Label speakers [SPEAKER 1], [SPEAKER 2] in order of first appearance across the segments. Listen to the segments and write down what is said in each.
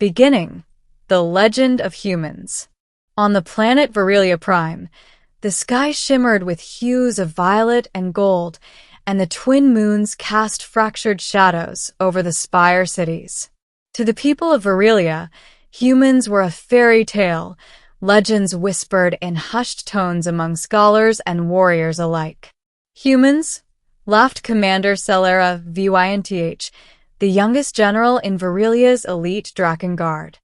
[SPEAKER 1] Beginning, the legend of humans. On the planet Virilia Prime, the sky shimmered with hues of violet and gold, and the twin moons cast fractured shadows over the spire cities. To the people of Virilia, humans were a fairy tale, legends whispered in hushed tones among scholars and warriors alike. Humans? Laughed Commander Celera Vynth, the youngest general in Virilia's elite Draken Guard.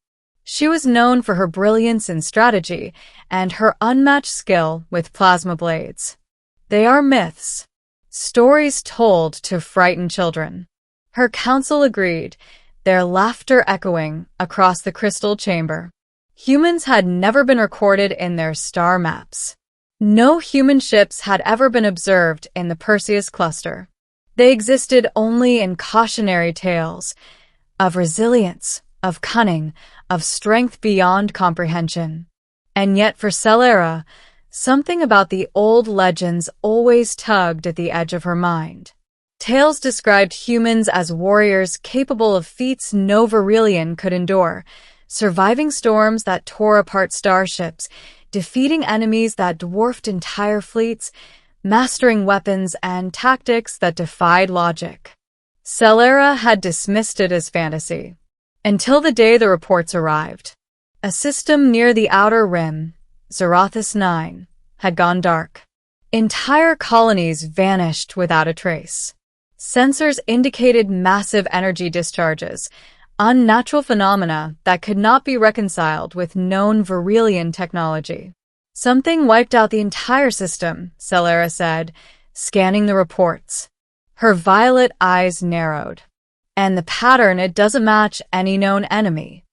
[SPEAKER 1] She was known for her brilliance in strategy and her unmatched skill with plasma blades. They are myths, stories told to frighten children. Her council agreed, their laughter echoing across the crystal chamber. Humans had never been recorded in their star maps. No human ships had ever been observed in the Perseus cluster. They existed only in cautionary tales of resilience, of cunning, of strength beyond comprehension. And yet for Celera, something about the old legends always tugged at the edge of her mind. Tales described humans as warriors capable of feats no Virilian could endure, surviving storms that tore apart starships, defeating enemies that dwarfed entire fleets, mastering weapons and tactics that defied logic. Celera had dismissed it as fantasy, until the day the reports arrived. A system near the outer rim, Zarathus 9, had gone dark. Entire colonies vanished without a trace. Sensors indicated massive energy discharges, unnatural phenomena that could not be reconciled with known Virilian technology. Something wiped out the entire system, Celera said, scanning the reports. Her violet eyes narrowed. And the pattern, it doesn't match any known enemy.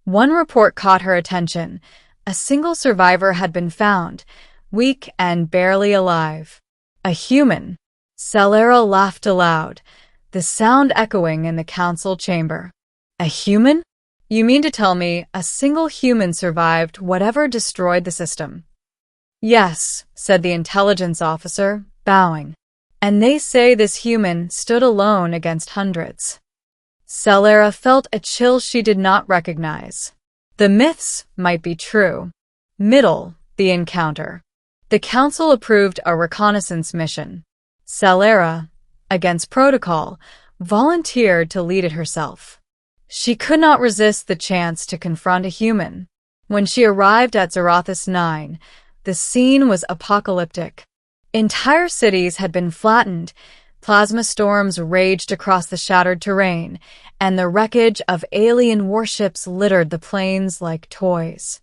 [SPEAKER 1] One report caught her attention. A single survivor had been found, weak and barely alive. A human. Celera laughed aloud, the sound echoing in the council chamber. A human? You mean to tell me a single human survived whatever destroyed the system? Yes, said the intelligence officer, bowing. And they say this human stood alone against hundreds. Celera felt a chill she did not recognize. The myths might be true. Middle, the encounter. The council approved a reconnaissance mission. Celera, against protocol, volunteered to lead it herself. She could not resist the chance to confront a human. When she arrived at Zarathus 9, the scene was apocalyptic. Entire cities had been flattened, plasma storms raged across the shattered terrain, and the wreckage of alien warships littered the plains like toys.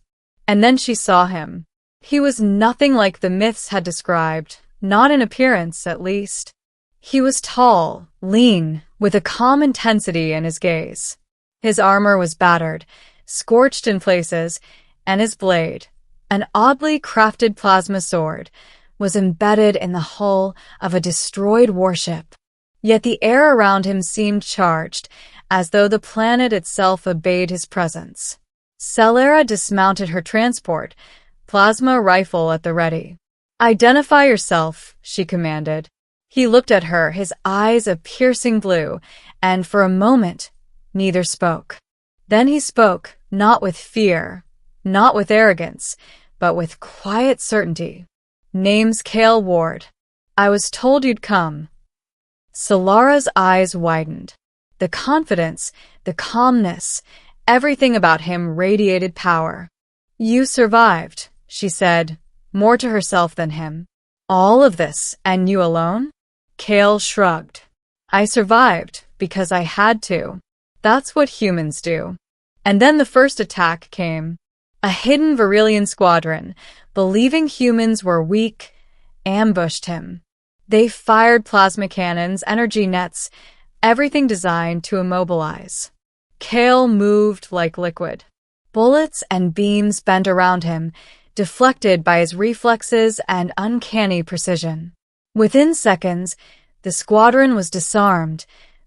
[SPEAKER 1] And then she saw him. He was nothing like the myths had described, not in appearance, at least. He was tall, lean, with a calm intensity in his gaze. His armor was battered, scorched in places, and his blade, an oddly crafted plasma sword, was embedded in the hull of a destroyed warship. Yet the air around him seemed charged, as though the planet itself obeyed his presence. Celera dismounted her transport, plasma rifle at the ready. "Identify yourself," she commanded. He looked at her, his eyes a piercing blue, and for a moment, neither spoke. Then he spoke, not with fear, not with arrogance, but with quiet certainty. "Name's Cale Ward. I was told you'd come." Celera's eyes widened. The confidence, the calmness, everything about him radiated power. "You survived," she said, more to herself than him. "All of this, and you alone?" Cale shrugged. "I survived because I had to. That's what humans do." And then the first attack came. A hidden Virilian squadron, believing humans were weak, ambushed him. They fired plasma cannons, energy nets, everything designed to immobilize. Cale moved like liquid. Bullets and beams bent around him, deflected by his reflexes and uncanny precision. Within seconds, the squadron was disarmed,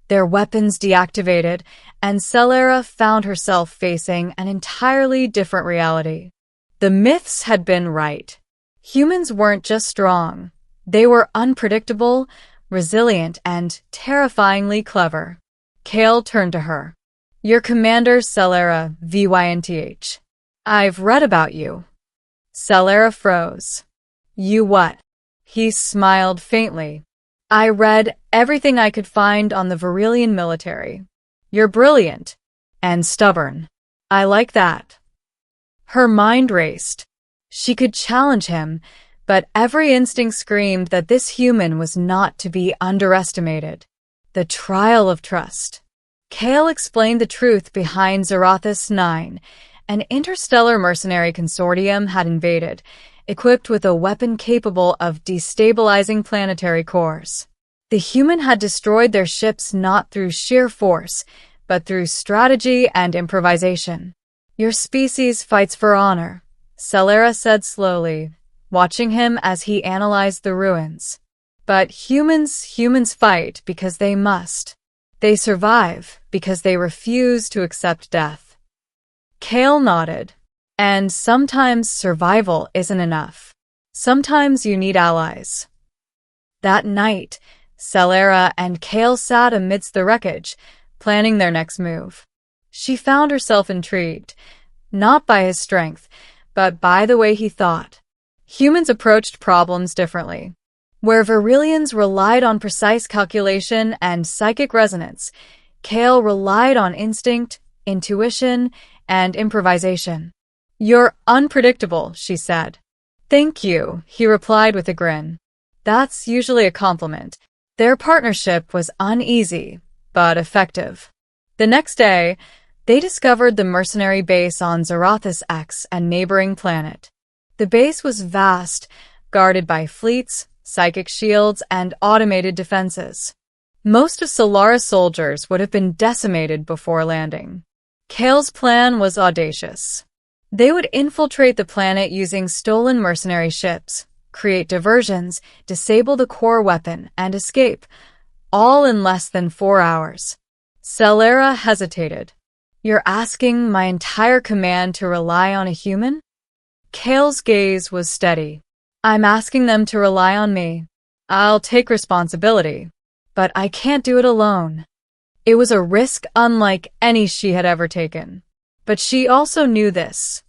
[SPEAKER 1] their weapons deactivated, and Celera found herself facing an entirely different reality. The myths had been right. Humans weren't just strong. They were unpredictable, resilient, and terrifyingly clever. Cale turned to her. Your commander, Celera, Vynth. I've read about you. Celera froze. You what? He smiled faintly. I read everything I could find on the Varillian military. You're brilliant. And stubborn. I like that. Her mind raced. She could challenge him, but every instinct screamed that this human was not to be underestimated. The trial of trust. Kale explained the truth behind Zarathus 9. An interstellar mercenary consortium had invaded, equipped with a weapon capable of destabilizing planetary cores. The human had destroyed their ships not through sheer force, but through strategy and improvisation. Your species fights for honor, Celera said slowly, watching him as he analyzed the ruins. But humans fight because they must. They survive because they refuse to accept death. Kale nodded. And sometimes survival isn't enough. Sometimes you need allies. That night, Celera and Kale sat amidst the wreckage, planning their next move. She found herself intrigued, not by his strength, but by the way he thought. Humans approached problems differently. Where Varillians relied on precise calculation and psychic resonance, Kale relied on instinct, intuition, and improvisation. You're unpredictable, she said. Thank you, he replied with a grin. That's usually a compliment. Their partnership was uneasy, but effective. The next day, they discovered the mercenary base on Zarathus X, a neighboring planet. The base was vast, guarded by fleets, psychic shields, and automated defenses. Most of Solara's soldiers would have been decimated before landing. Kale's plan was audacious. They would infiltrate the planet using stolen mercenary ships, create diversions, disable the core weapon, and escape, all in less than 4 hours. Celera hesitated. You're asking my entire command to rely on a human? Kale's gaze was steady. I'm asking them to rely on me. I'll take responsibility, but I can't do it alone. It was a risk unlike any she had ever taken. But she also knew this.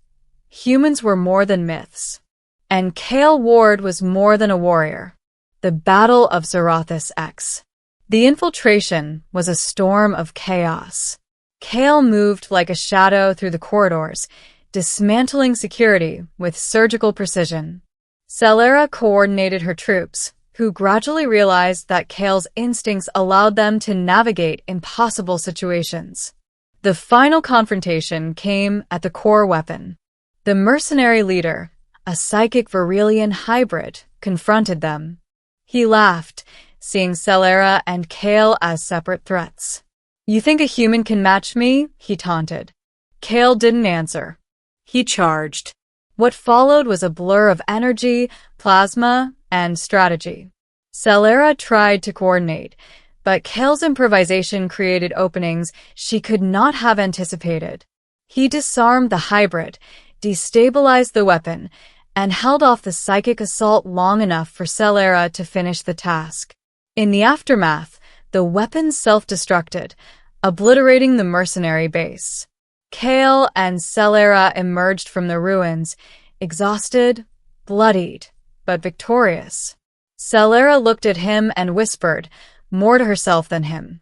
[SPEAKER 1] Humans were more than myths. And Kale Ward was more than a warrior. The Battle of Zarathus X. The infiltration was a storm of chaos. Kale moved like a shadow through the corridors, dismantling security with surgical precision. Celera coordinated her troops, who gradually realized that Kale's instincts allowed them to navigate impossible situations. The final confrontation came at the core weapon. The mercenary leader, a psychic Varillian hybrid, confronted them. He laughed, seeing Celera and Kale as separate threats. You think a human can match me? He taunted. Kale didn't answer. He charged. What followed was a blur of energy, plasma, and strategy. Celera tried to coordinate, but Kale's improvisation created openings she could not have anticipated. He disarmed the hybrid, destabilized the weapon, and held off the psychic assault long enough for Celera to finish the task. In the aftermath, the weapon self-destructed, obliterating the mercenary base. Kale and Celera emerged from the ruins, exhausted, bloodied, but victorious. Celera looked at him and whispered, more to herself than him.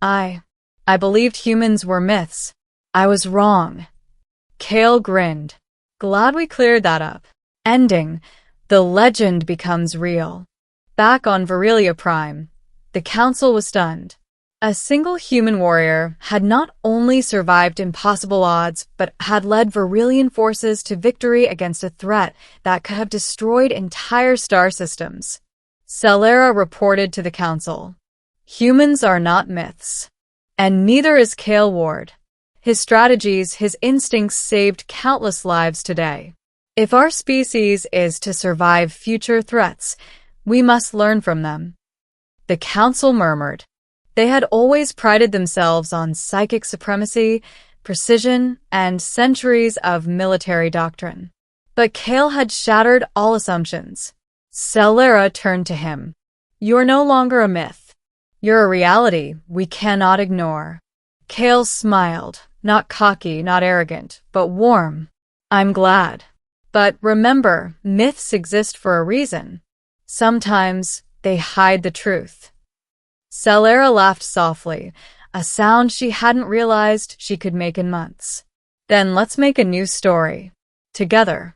[SPEAKER 1] I believed humans were myths. I was wrong. Kale grinned. Glad we cleared that up. Ending. The legend becomes real. Back on Varillia Prime, the council was stunned. A single human warrior had not only survived impossible odds, but had led Varillian forces to victory against a threat that could have destroyed entire star systems. Celera reported to the council. Humans are not myths. And neither is Kale Ward. His strategies, his instincts saved countless lives today. If our species is to survive future threats, we must learn from them. The council murmured. They had always prided themselves on psychic supremacy, precision, and centuries of military doctrine. But Kale had shattered all assumptions. Celera turned to him. You're no longer a myth. You're a reality we cannot ignore. Kale smiled, not cocky, not arrogant, but warm. I'm glad. But remember, myths exist for a reason. Sometimes they hide the truth. Celera laughed softly, a sound she hadn't realized she could make in months. Then let's make a new story. Together.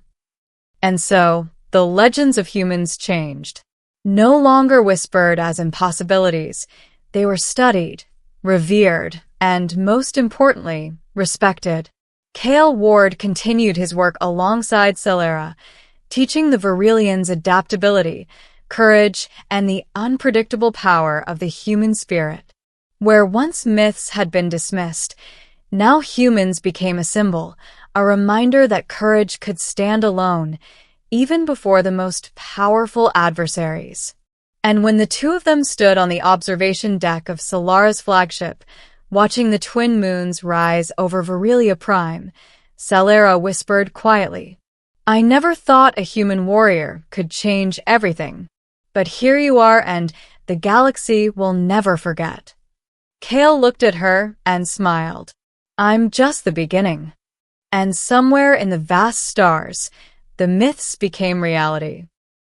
[SPEAKER 1] And so, the legends of humans changed. No longer whispered as impossibilities. They were studied, revered, and most importantly, respected. Cale Ward continued his work alongside Celera, teaching the Virelians adaptability, courage, and the unpredictable power of the human spirit. Where once myths had been dismissed, now humans became a symbol, a reminder that courage could stand alone, even before the most powerful adversaries. And when the two of them stood on the observation deck of Solara's flagship, watching the twin moons rise over Virelia Prime, Celera whispered quietly, I never thought a human warrior could change everything. But here you are, and the galaxy will never forget. Cale looked at her and smiled. I'm just the beginning. And somewhere in the vast stars, the myths became reality.